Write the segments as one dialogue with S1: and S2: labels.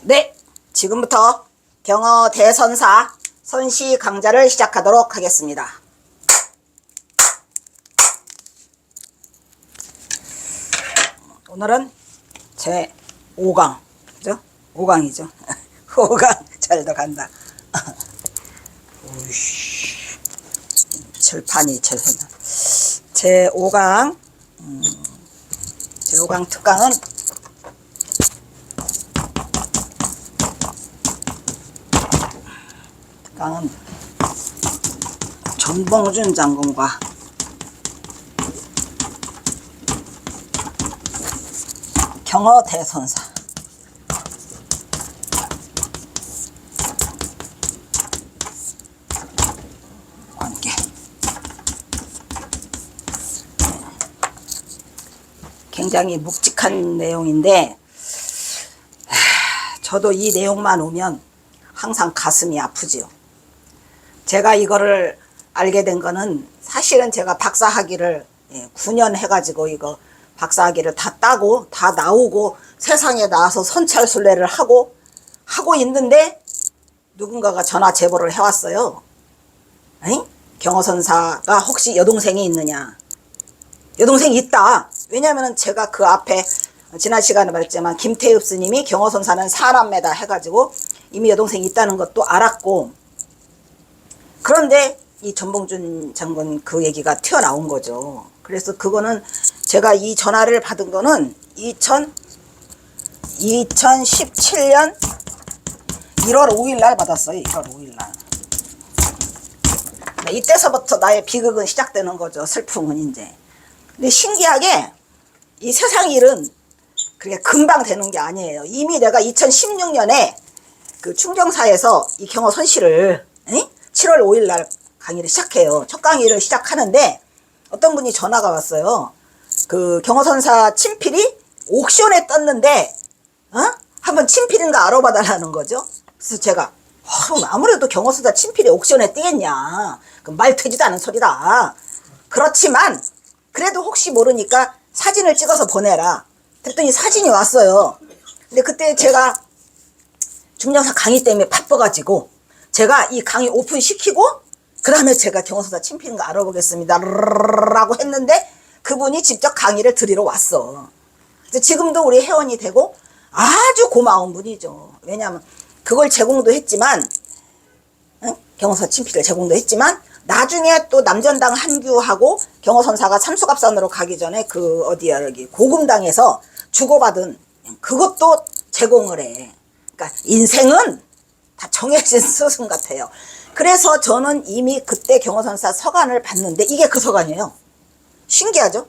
S1: 네, 지금부터 경어 대선사 선시 강좌를 시작하도록 하겠습니다. 오늘은 제 5강, 그죠? 5강이죠. 5강 잘도 간다. 오이씨, 철판이 철판다. 제 5강, 제 5강 특강은 전봉준 장군과 경어 대선사 관계. 굉장히 묵직한 내용인데 저도 이 내용만 오면 항상 가슴이 아프지요. 제가 이거를 알게 된 거는 사실은 제가 박사학위를 9년 해가지고 이거 박사학위를 다 따고 다 나오고 세상에 나와서 선찰순례를 하고 있는데 누군가가 전화 제보를 해왔어요. 경어선사가 혹시 여동생이 있느냐. 여동생이 있다. 왜냐하면 제가 그 앞에 지난 시간에 말했지만 김태읍 스님이 경어선사는 사남매다 해가지고 이미 여동생이 있다는 것도 알았고, 그런데 이 전봉준 장군 그 얘기가 튀어나온 거죠. 그래서 그거는 제가 이 전화를 받은 거는 2017년 1월 5일 날 받았어요. 1월 5일 날. 이때서부터 나의 비극은 시작되는 거죠. 슬픔은 이제. 근데 신기하게 이 세상 일은 그렇게 금방 되는 게 아니에요. 이미 내가 2016년에 그 충정사에서 이 경어 선시를 7월 5일 날 강의를 시작해요. 첫 강의를 시작하는데 어떤 분이 전화가 왔어요. 그 경어선사 친필이 옥션에 떴는데 한번 친필인가 알아봐달라는 거죠. 그래서 제가 아무래도 경어선사 친필이 옥션에 뜨겠냐, 그 말 되지도 않은 소리다. 그렇지만 그래도 혹시 모르니까 사진을 찍어서 보내라. 그랬더니 사진이 왔어요. 근데 그때 제가 중정사 강의 때문에 바빠가지고 제가 이 강의 오픈시키고 그 다음에 제가 경어선사 친필인가 알아보겠습니다 라고 했는데 그분이 직접 강의를 드리러 왔어. 그래서 지금도 우리 회원이 되고 아주 고마운 분이죠. 왜냐하면 그걸 제공도 했지만 경어선사 친필을 제공도 했지만 나중에 또 남전당 한규하고 경어선사가 삼수갑산으로 가기 전에 그 어디야 여기 고금당에서 주고받은 그것도 제공을 해. 그러니까 인생은 다 정해진 스승 같아요. 그래서 저는 이미 그때 경어선사 서간을 봤는데 이게 그 서간이에요. 신기하죠?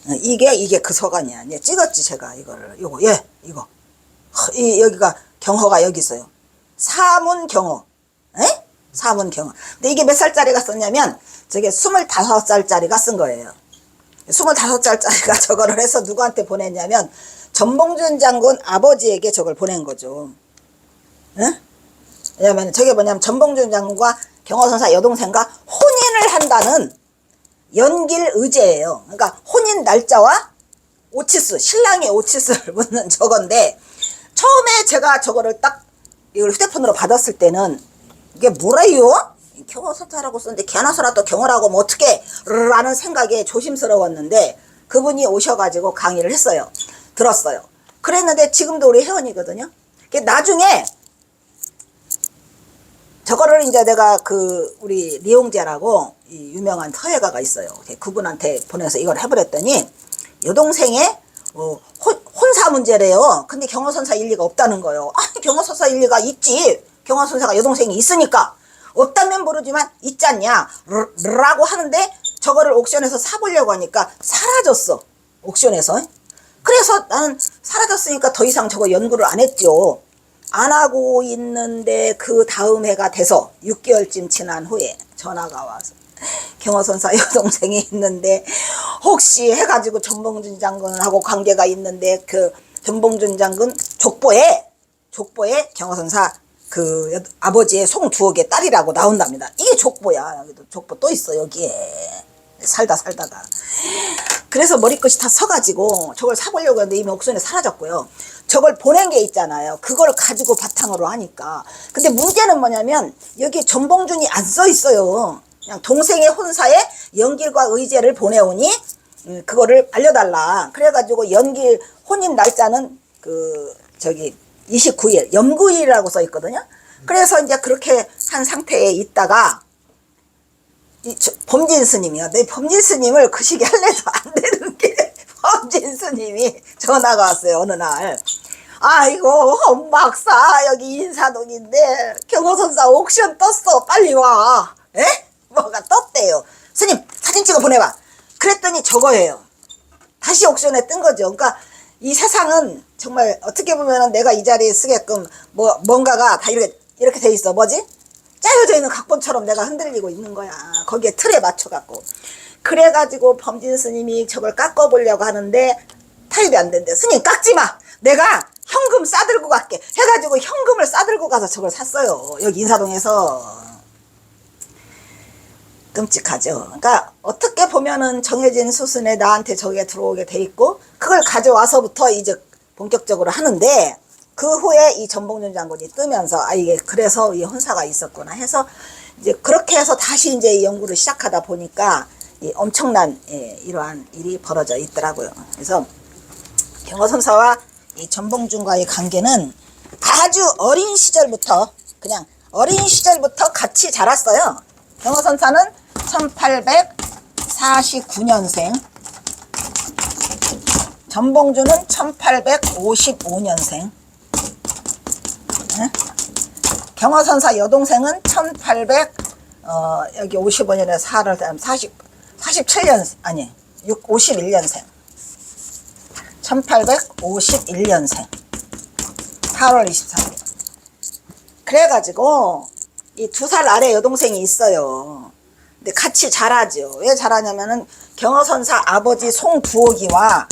S1: 이게 그 서간이야. 이제 찍었지 제가 이거를. 이거. 여기가 경어가 여기 있어요. 사문경어. 사문경어. 근데 이게 몇 살짜리가 썼냐면 저게 25살짜리가 쓴 거예요. 25살짜리가 저거를 해서 누구한테 보냈냐면 전봉준 장군 아버지에게 저걸 보낸 거죠. 왜냐면 저게 뭐냐면 전봉준 장군과 경어선사 여동생과 혼인을 한다는 연길 의제예요. 그러니까 혼인 날짜와 오치수, 신랑의 오치수를 묻는 저건데, 처음에 제가 저거를 딱 이걸 휴대폰으로 받았을 때는 이게 뭐라요? 경어선사라고 썼는데 개나소라 또 경어라고 뭐 어떻게 라는 생각에 조심스러웠는데 그분이 오셔가지고 강의를 했어요. 들었어요. 그랬는데 지금도 우리 회원이거든요. 나중에 저거를 이제 내가 그 우리 리용재라고 이 유명한 서예가가 있어요. 그분한테 보내서 이걸 해버렸더니 여동생의 혼사 문제래요. 근데 경어선사 일리가 없다는 거예요. 아니 경어선사 일리가 있지. 경어선사가 여동생이 있으니까. 없다면 모르지만 있잖냐 라고 하는데 저거를 옥션에서 사보려고 하니까 사라졌어. 옥션에서. 그래서 나는 사라졌으니까 더 이상 저거 연구를 안 했죠. 안 하고 있는데 그 다음 해가 돼서 6개월쯤 지난 후에 전화가 와서 경어선사 여동생이 있는데 혹시 해가지고 전봉준 장군하고 관계가 있는데 그 전봉준 장군 족보에 경어선사 그 아버지의 송두옥의 딸이라고 나온답니다. 이게 족보야. 여기도 족보 또 있어 여기에. 살다가 그래서 머리끝이 다 서가지고 저걸 사보려고 했는데 이미 옥션에 사라졌고요. 저걸 보낸 게 있잖아요. 그걸 가지고 바탕으로 하니까. 근데 문제는 뭐냐면 여기 전봉준이 안 써 있어요. 그냥 동생의 혼사에 연길과 의제를 보내오니 그거를 알려달라. 그래가지고 연길 혼인 날짜는 그 저기 29일 염구일이라고 써 있거든요. 그래서 이제 그렇게 한 상태에 있다가 범진 스님이요. 내 범진 스님을 그 시기 할래도 안 되는 게 범진 스님이 전화가 왔어요. 어느 날. 아이고 홍박사 여기 인사동인데 경호선사 옥션 떴어. 빨리 와. 에? 뭐가 떴대요. 스님 사진 찍어 보내봐. 그랬더니 저거예요. 다시 옥션에 뜬 거죠. 그러니까 이 세상은 정말 어떻게 보면 내가 이 자리에 쓰게끔 뭔가가 다 이렇게 돼 있어. 뭐지? 짜여져 있는 각본처럼 내가 흔들리고 있는 거야. 거기에 틀에 맞춰갖고. 그래가지고 범진 스님이 저걸 깎아보려고 하는데 타입이 안 된대. 스님 깎지 마. 내가 현금 싸들고 갈게. 해가지고 현금을 싸들고 가서 저걸 샀어요. 여기 인사동에서. 끔찍하죠. 그러니까 어떻게 보면은 정해진 수순에 나한테 저게 들어오게 돼 있고 그걸 가져와서부터 이제 본격적으로 하는데 그 후에 이 전봉준 장군이 뜨면서 아 이게 그래서 이 혼사가 있었구나 해서 이제 그렇게 해서 다시 이제 연구를 시작하다 보니까 이 엄청난 이러한 일이 벌어져 있더라고요. 그래서 경허선사와 이 전봉준과의 관계는 아주 어린 시절부터 그냥 어린 시절부터 같이 자랐어요. 경허선사는 1849년생, 전봉준은 1855년생, 경허선사 여동생은 여기 55년에 47년, 아니, 51년생. 1851년생. 8월 23일. 그래가지고, 이 2살 아래 여동생이 있어요. 근데 같이 자라죠. 왜 자라냐면은, 경허선사 아버지 송부옥이와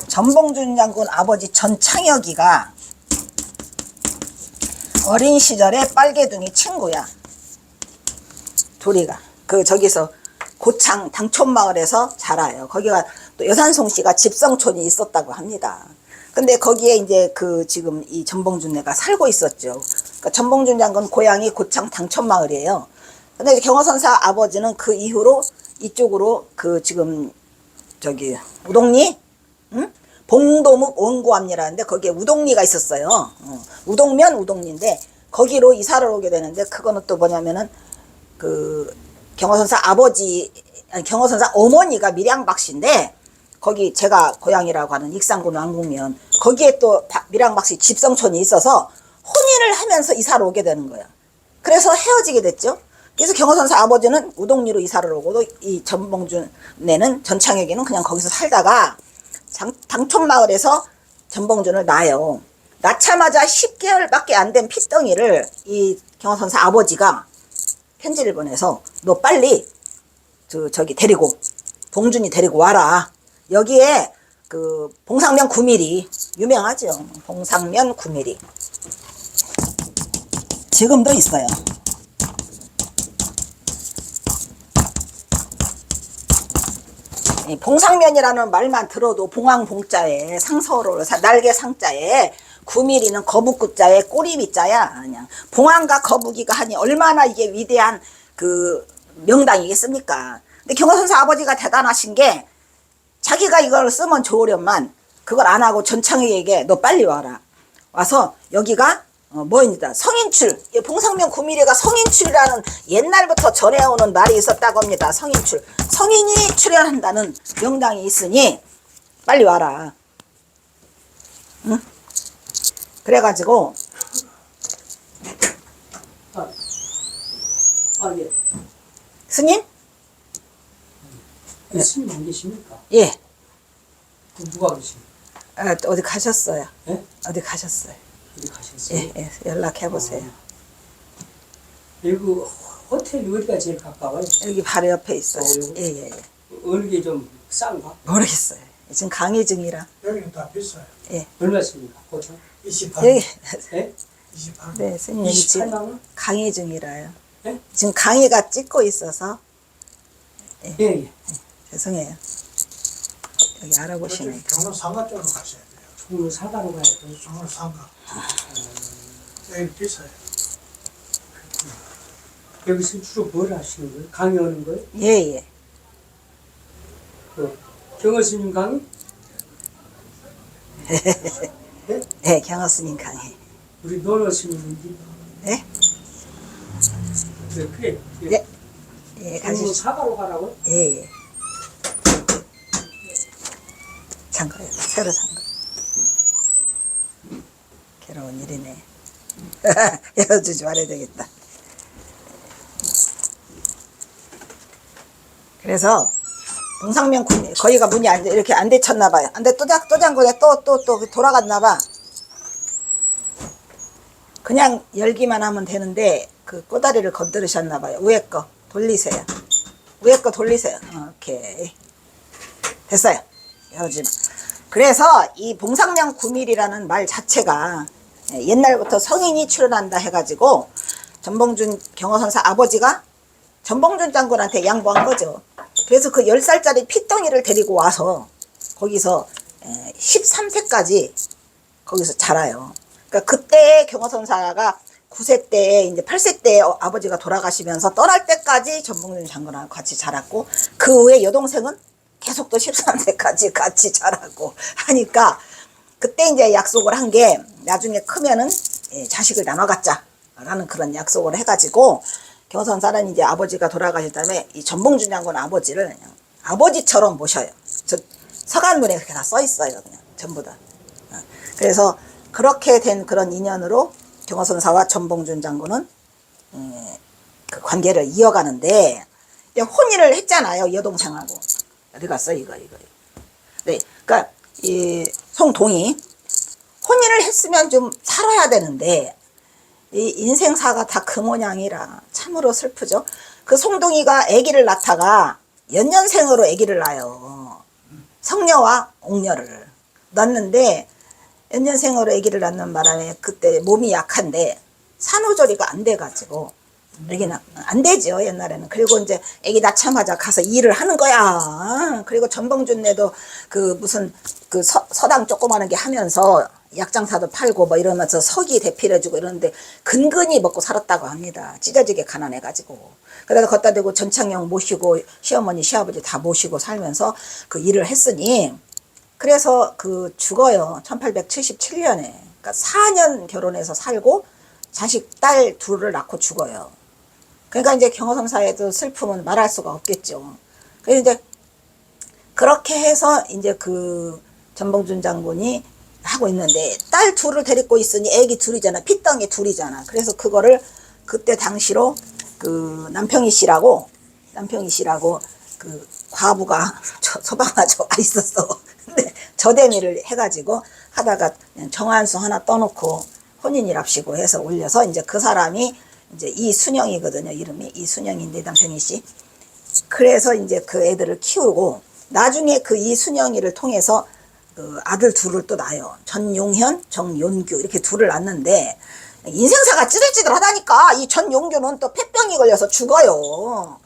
S1: 전봉준 장군 아버지 전창혁이가 어린 시절에 빨개둥이 친구야. 둘이가. 저기서 고창 당촌마을에서 자라요. 거기가 또 여산송 씨가 집성촌이 있었다고 합니다. 근데 거기에 이제 지금 이 전봉준네가 살고 있었죠. 그러니까 전봉준 장군 고향이 고창 당촌마을이에요. 근데 경허선사 아버지는 그 이후로 이쪽으로 지금 저기 우동리? 응? 봉도묵 원고암리라는데 거기에 우동리가 있었어요. 우동면 우동리인데 거기로 이사를 오게 되는데 그거는 또 뭐냐면은 경허선사 경허선사 어머니가 밀양박씨인데 거기 제가 고향이라고 하는 익산군 왕궁면 거기에 또 밀양박씨 집성촌이 있어서 혼인을 하면서 이사를 오게 되는 거예요. 그래서 헤어지게 됐죠. 그래서 경허선사 아버지는 우동리로 이사를 오고 이 전봉준네는 전창혁이는 그냥 거기서 살다가 당촌마을에서 전봉준을 낳아요. 낳자마자 10개월밖에 안 된 핏덩이를 이 경허선사 아버지가 편지를 보내서 너 빨리 저기 데리고 봉준이 데리고 와라. 여기에 봉상면 9mm 유명하죠. 봉상면 9mm 지금도 있어요. 이 봉상면이라는 말만 들어도 봉황봉자에 상서로 날개 상자에 9mm는 거북구자에 꼬리비자야. 그냥 봉황과 거북이가 하니 얼마나 이게 위대한 명당이겠습니까. 근데 경허선사 아버지가 대단하신 게 자기가 이걸 쓰면 좋으련만 그걸 안 하고 전창혁에게 너 빨리 와라. 와서 여기가 뭐입니다. 성인출. 봉상면 9mm가 성인출이라는 옛날부터 전해오는 말이 있었다고 합니다. 성인출. 성인이 출연한다는 명당이 있으니 빨리 와라. 응? 그래가지고
S2: 예.
S1: 스님?
S2: 스님 안 계십니까?
S1: 예.
S2: 누가 계십니까?
S1: 어디 가셨어요?
S2: 예?
S1: 어디 가셨어요?
S2: 어디 가셨어요?
S1: 예, 연락해보세요.
S2: 여기 호텔이 어디가 제일 가까워요?
S1: 여기 바로 옆에 있어요.
S2: 여기?
S1: 예.
S2: 어느 게 좀 싼가?
S1: 모르겠어요. 지금 강의 중이라.
S3: 여기는 다 비싸요.
S1: 예.
S2: 얼마입니까? 고창?
S3: 28만
S1: 여기,
S2: 예?
S3: 28만
S1: 네, 스님 여기
S2: 28만
S1: 지금
S2: 원?
S1: 강의 중이라요.
S2: 예?
S1: 지금 강의가 찍고 있어서
S2: 예.
S1: 죄송해요. 여기 알아보시네.
S3: 경로 상가 쪽으로 가셔야 돼요.
S2: 종로 사가로 가야 돼.
S3: 경로 상가. 여기 비싸요.
S2: 여기서 주로 뭘 하시는 거예요? 강의하는 거예요?
S1: 예예.
S2: 그 경허스님 강의? 네?
S1: 네, 경호 스님 강의.
S2: 우리 노노 스님인지?
S1: 네?
S2: 그래.
S1: 네. 예,
S2: 종로
S1: 가시죠.
S2: 사가로 가라고?
S1: 예예. 산 거예요. 새로 산 거. 괴로운 일이네. 열어주지 말아야 되겠다. 그래서 동상면 군 거기가 문이 이렇게 안 닫혔나 봐요. 안돼 또 잠그네 또 돌아갔나 봐. 그냥 열기만 하면 되는데 그 꼬다리를 건드리셨나 봐요. 위에 거 돌리세요. 위에 거 돌리세요. 오케이. 됐어요. 열어주마. 그래서 이 봉상명 구밀이라는 말 자체가 옛날부터 성인이 출연한다 해가지고 전봉준 경호선사 아버지가 전봉준 장군한테 양보한 거죠. 그래서 그 10살짜리 핏덩이를 데리고 와서 거기서 13세까지 거기서 자라요. 그러니까 그때 경호선사가 9세 때 이제 8세 때 아버지가 돌아가시면서 떠날 때까지 전봉준 장군하고 같이 자랐고 그 후에 여동생은 계속 또 13세까지 같이 자라고 하니까 그때 이제 약속을 한 게 나중에 크면은 자식을 나눠 갖자라는 그런 약속을 해가지고 경호선사는 이제 아버지가 돌아가신 다음에 이 전봉준 장군 아버지를 그냥 아버지처럼 모셔요. 저 서간문에 그렇게 다 써 있어요. 그냥 전부 다. 그래서 그렇게 된 그런 인연으로 경호선사와 전봉준 장군은 그 관계를 이어가는데 혼인을 했잖아요. 여동생하고. 어디 갔어 이거. 네, 그러니까 이 송동이 혼인을 했으면 좀 살아야 되는데 이 인생사가 다 그 모양이라 참으로 슬프죠. 그 송동이가 아기를 낳다가 연년생으로 아기를 낳아요. 성녀와 옥녀를 낳는데 연년생으로 아기를 낳는 바람에 그때 몸이 약한데 산후조리가 안 돼가지고 애기는 안 되죠 옛날에는. 그리고 이제 애기 낳자마자 가서 일을 하는 거야. 그리고 전봉준네도 그 무슨 그 서당 조그마한 게 하면서 약장사도 팔고 뭐 이러면서 석이 대필해주고 이러는데 근근히 먹고 살았다고 합니다. 찢어지게 가난해가지고. 그래서 걷다 대고 전창영 모시고 시어머니 시아버지 다 모시고 살면서 그 일을 했으니 그래서 그 죽어요. 1877년에. 그러니까 4년 결혼해서 살고 자식 딸 둘을 낳고 죽어요. 그러니까 이제 경호선사에도 슬픔은 말할 수가 없겠죠. 그래서 이제 그렇게 해서 이제 그 전봉준 장군이 하고 있는데 딸 둘을 데리고 있으니 애기 둘이잖아. 핏덩이 둘이잖아. 그래서 그거를 그때 당시로 그 남평희 씨라고 그 과부가 소방마저 와 있었어. 근데 저대미를 해가지고 하다가 그냥 정한수 하나 떠놓고 혼인이랍시고 해서 올려서 이제 그 사람이 이제 이순영이거든요. 이름이 이순영인데 남평희 씨. 그래서 이제 그 애들을 키우고 나중에 그 이순영이를 통해서 그 아들 둘을 또 낳아요. 전용현, 정용규 이렇게 둘을 낳는데 인생사가 찌들찌들하다니까. 이 전용규는 또 폐병이 걸려서 죽어요.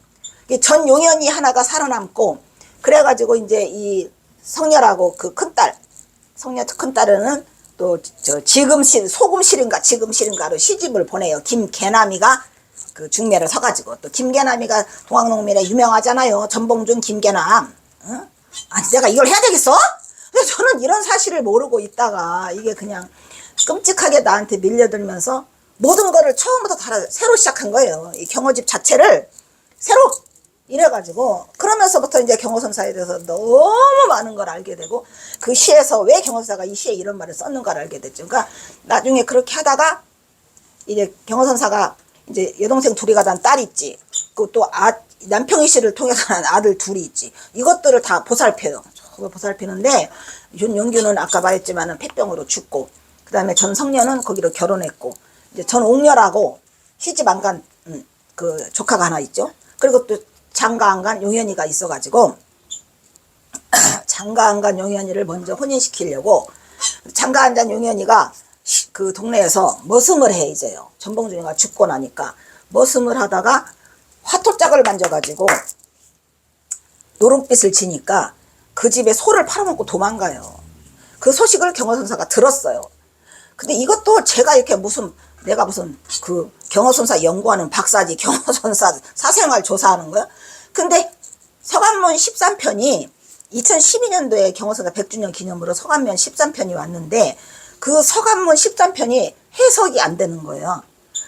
S1: 전용현이 하나가 살아남고 그래가지고 이제 이 성녀라고 그 큰딸 성녀 큰딸은 또 저 소금실인가 지금실인가로 시집을 보내요. 김계남이가 그 중매를 서가지고 또 김계남이가 동학농민에 유명하잖아요. 전봉준 김계남. 어? 아니 내가 이걸 해야 되겠어? 근데 저는 이런 사실을 모르고 있다가 이게 그냥 끔찍하게 나한테 밀려들면서 모든 거를 처음부터 다 새로 시작한 거예요. 이 경호집 자체를 새로 이래가지고 그러면서부터 이제 경호선사에 대해서 너무 많은 걸 알게 되고 그 시에서 왜 경호선사가 이 시에 이런 말을 썼는가를 알게 됐죠. 그러니까 나중에 그렇게 하다가 이제 경호선사가 이제 여동생 둘이가 난 딸 있지. 그 또 남평희 씨를 통해서 난 아들 둘이 있지. 이것들을 다 보살펴요. 보살피는데 윤용규는 아까 말했지만은 폐병으로 죽고 그 다음에 전성녀는 거기로 결혼했고 이제 전옥녀라고 시집 안 간 그 조카가 하나 있죠. 그리고 또 장가 안 간 용현이가 있어가지고 장가 안 간 용현이를 먼저 혼인시키려고 장가 안 간 용현이가 그 동네에서 머슴을 해 이제요. 전봉준이가 죽고 나니까 머슴을 하다가 화토짝을 만져가지고 노름빛을 지니까 그 집에 소를 팔아먹고 도망가요. 그 소식을 경호선사가 들었어요. 근데 이것도 제가 이렇게 내가 무슨 그 경호선사 연구하는 박사지, 경호선사 사생활 조사하는 거야? 근데 서간문 13편이 2012년도에 경호선사 100주년 기념으로 서간문 13편이 왔는데 그 서간문 13편이 해석이 안 되는 거예요.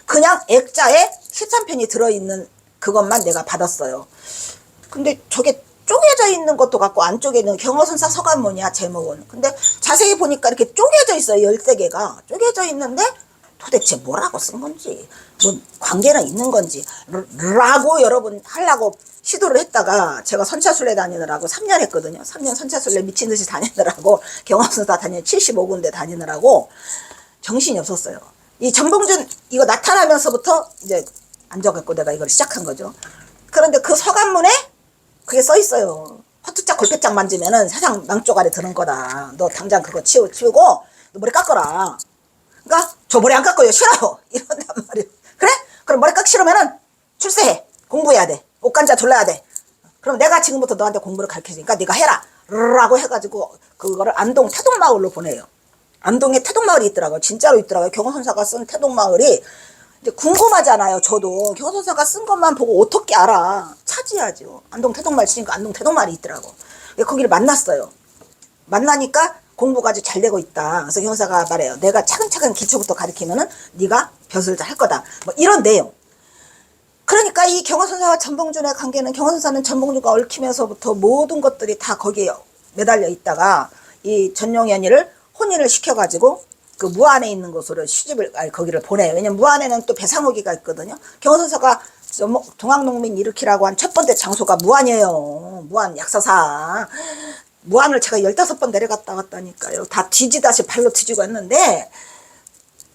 S1: 그냥 액자에 13편이 들어있는 그것만 내가 받았어요. 근데 저게 쪼개져 있는 것도 같고 안쪽에 있는 경호선사 서간문이야, 제목은. 근데 자세히 보니까 이렇게 쪼개져 있어요. 13개가 쪼개져 있는데 도대체 뭐라고 쓴 건지, 뭐 관계는 있는 건지 라고 여러분 하려고 시도를 했다가 제가 선차순례 다니느라고 3년 했거든요. 3년 선차순례 미친듯이 다니느라고 경호선사 75군데 다니느라고 정신이 없었어요. 이 전봉준 이거 나타나면서부터 이제 앉아갖고 내가 이걸 시작한 거죠. 그런데 그 서간문에 그게 써 있어요. 허투짝 골패짝 만지면은 세상 망조가리 드는 거다. 너 당장 그거 치우고 너 머리 깎아라. 그러니까 저 머리 안 깎아요. 싫어요. 이런단 말이에요. 그래? 그럼 머리 깎기 싫으면은 출세해. 공부해야 돼. 옷간자 졸라야 돼. 그럼 내가 지금부터 너한테 공부를 가르쳐주니까 네가 해라. 라고 해가지고 그거를 안동 태동마을로 보내요. 안동에 태동마을이 있더라고요. 진짜로 있더라고요. 경호선사가 쓴 태동마을이. 이제 궁금하잖아요. 저도 경호선사가 쓴 것만 보고 어떻게 알아. 찾아야죠. 안동 태동마을 치니까 안동 태동마을이 있더라고. 거기를 만났어요. 만나니까 공부가 아주 잘 되고 있다. 그래서 경호사가 말해요. 내가 차근차근 기초부터 가르치면은 네가 벼슬 할 거다. 뭐 이런 내용. 그러니까 이 경호선사와 전봉준의 관계는 경호선사는 전봉준과 얽히면서부터 모든 것들이 다 거기에 매달려 있다가 이 전용현이를 혼인을 시켜가지고 그 무안에 있는 곳으로 거기를 보내요. 왜냐면 무안에는 또 배상호기가 있거든요. 경호선사가 동학농민 일으키라고 한 첫 번째 장소가 무안이에요. 무안 약사사. 무안을 제가 15번 내려갔다 왔다니까요. 다 뒤지다시 발로 뒤지고 했는데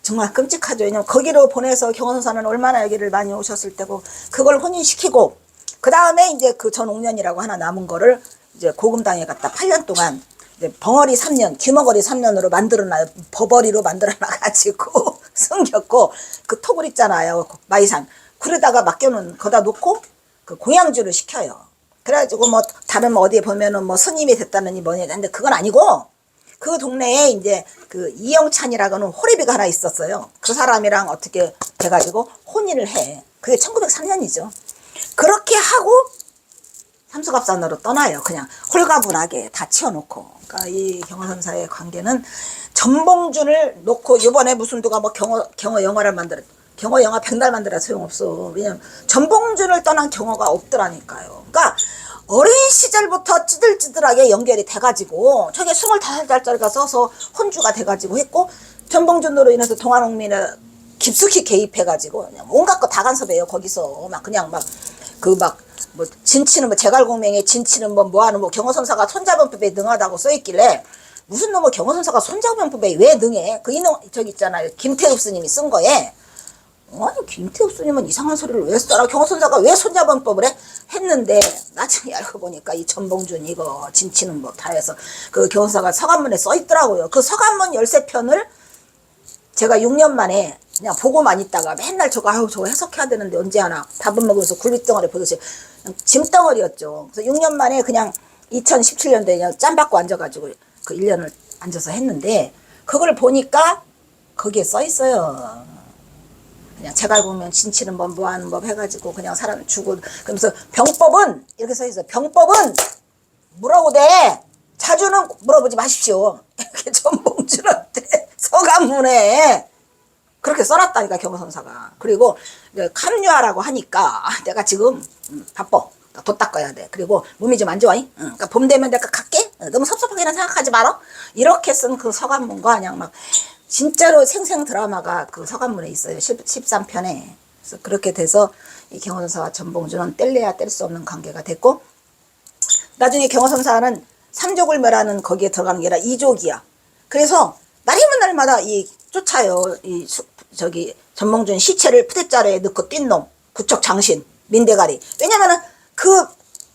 S1: 정말 끔찍하죠. 왜냐면 거기로 보내서 경호선사는 얼마나 여기를 많이 오셨을 때고 그걸 혼인시키고 그 다음에 이제 그 전옥년이라고 하나 남은 거를 이제 고금당에 갔다 8년 동안 이제 벙어리 3년, 귀머거리 3년으로 만들어놔요. 버버리로 만들어놔가지고 숨겼고 그 톡을 있잖아요. 마이산. 그러다가 맡겨놓은 거다 놓고 그 공양주를 시켜요. 그래가지고 뭐 다른 어디에 보면은 뭐 스님이 됐다느니 뭐냐. 근데 그건 아니고 그 동네에 이제 그 이영찬이라고는 호리비가 하나 있었어요. 그 사람이랑 어떻게 돼가지고 혼인을 해. 그게 1903년이죠. 그렇게 하고 삼수갑산으로 떠나요. 그냥 홀가분하게 다 치워놓고. 그러니까 이 경호선사의 관계는 전봉준을 놓고 이번에 무슨 누가 뭐 경호 영화를 경호 영화 백날 만들어 소용없어. 왜냐면 전봉준을 떠난 경호가 없더라니까요. 그러니까 어린 시절부터 찌들찌들하게 연결이 돼가지고 저게 25살짜리가 써서 혼주가 돼가지고 했고 전봉준으로 인해서 동아농민에 깊숙이 개입해가지고 그냥 온갖 거 다 간섭해요. 거기서 막 그냥 막 뭐 진치는 뭐 제갈공명에 진치는 뭐 하는 뭐 경호선사가 손자병법에 능하다고 써있길래 무슨 놈의 경호선사가 손자병법에 왜 능해? 그 이놈 저기 있잖아요. 김태흡 스님이 쓴 거에 아니 김태흡 스님은 이상한 소리를 왜 써라? 경호선사가 왜 손자병법을 해? 했는데 나중에 알고 보니까 이 전봉준 이거 진치는 뭐 다 해서 그 경호선사가 서간문에 써있더라고요. 그 서간문 13편을 제가 6년 만에 그냥 보고만 있다가 맨날 저거 해석해야 되는데 언제 하나 밥은 먹으면서 굴비덩어리 보듯이 짐덩어리였죠. 그래서 6년 만에 그냥 2017년도에 그냥 짬받고 앉아가지고 그 1년을 앉아서 했는데 그걸 보니까 거기에 써 있어요. 그냥 제갈 보면 진치는 법, 뭐하는 법 해가지고 그냥 사람 죽고 그러면서 병법은 이렇게 써 있어요. 병법은 물어보되 자주는 물어보지 마십시오. 이렇게 전봉준한테 서간문에 그렇게 써놨다니까 경호선사가. 그리고 감유하라고 하니까 내가 지금 바빠. 돈 닦아야 돼. 그리고 몸이 좀 안 좋아. 그러니까 봄 되면 내가 갈게. 너무 섭섭하게는 생각하지 마라. 이렇게 쓴 그 서간문과 그냥 막 진짜로 생생 드라마가 그 서간문에 있어요. 13편에. 그래서 그렇게 돼서 이 경호선사와 전봉준은 뗄래야 뗄 수 없는 관계가 됐고 나중에 경호선사는 3족을 멸하는 거기에 들어가는 게 아니라 2족이야. 그래서 날이면 날마다 쫓아요. 저기 전봉준 시체를 푸대자루에 넣고 뛴 놈, 구척 장신, 민대가리. 왜냐면은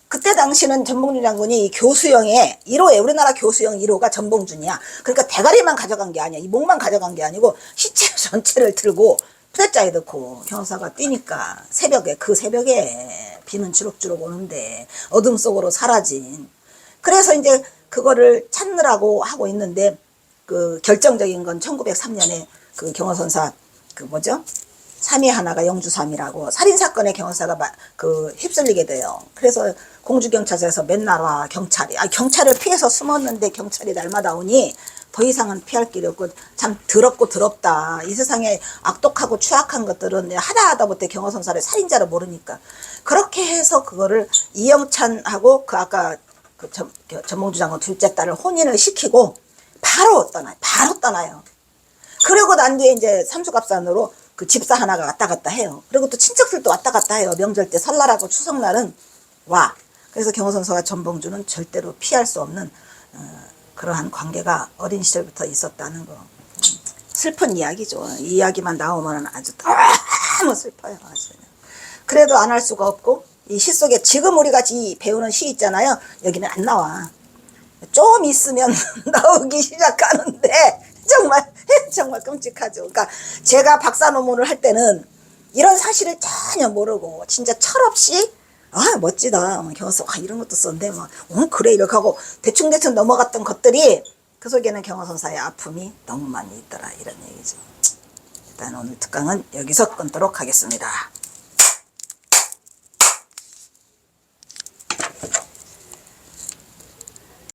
S1: 그때 당시는 전봉준 장군이 이 교수형의 1호에 우리나라 교수형 1호가 전봉준이야. 그러니까 대가리만 가져간 게 아니야. 이 목만 가져간 게 아니고 시체 전체를 들고 푸대자에 넣고 경호사가 뛰니까 그 새벽에 비는 주룩주룩 오는데 어둠 속으로 사라진. 그래서 이제 그거를 찾느라고 하고 있는데 그 결정적인 건 1903년에 그 경호선사 그 뭐죠? 3위 하나가 영주삼이라고 살인사건의 경호사가 그 휩쓸리게 돼요. 그래서 공주경찰서에서 맨날 와 경찰이 경찰을 피해서 숨었는데 경찰이 날마다 오니 더 이상은 피할 길이 없고 참 더럽고 더럽다. 이 세상에 악독하고 추악한 것들은 하다 못해 경호선사를 살인자를 모르니까 그렇게 해서 그거를 이영찬하고 그 아까 그 전봉주 장군 둘째 딸을 혼인을 시키고 바로 떠나요. 그리고 난 뒤에 이제 삼수갑산으로 그 집사 하나가 왔다 갔다 해요. 그리고 또 친척들도 왔다 갔다 해요. 명절 때 설날하고 추석날은 와. 그래서 경호선사와 전봉주는 절대로 피할 수 없는 그러한 관계가 어린 시절부터 있었다는 거. 슬픈 이야기죠. 이 이야기만 나오면 아주 너무 슬퍼요. 아주. 그래도 안 할 수가 없고 이 시 속에 지금 우리가 배우는 시 있잖아요. 여기는 안 나와. 좀 있으면 나오기 시작하는데 정말 끔찍하죠. 그러니까 제가 박사 논문을 할 때는 이런 사실을 전혀 모르고 진짜 철없이 멋지다 경호서 이런 것도 썼는데 그래 이렇게 하고 대충 넘어갔던 것들이 그 속에는 경호선사의 아픔이 너무 많이 있더라 이런 얘기죠. 일단 오늘 특강은 여기서 끊도록 하겠습니다.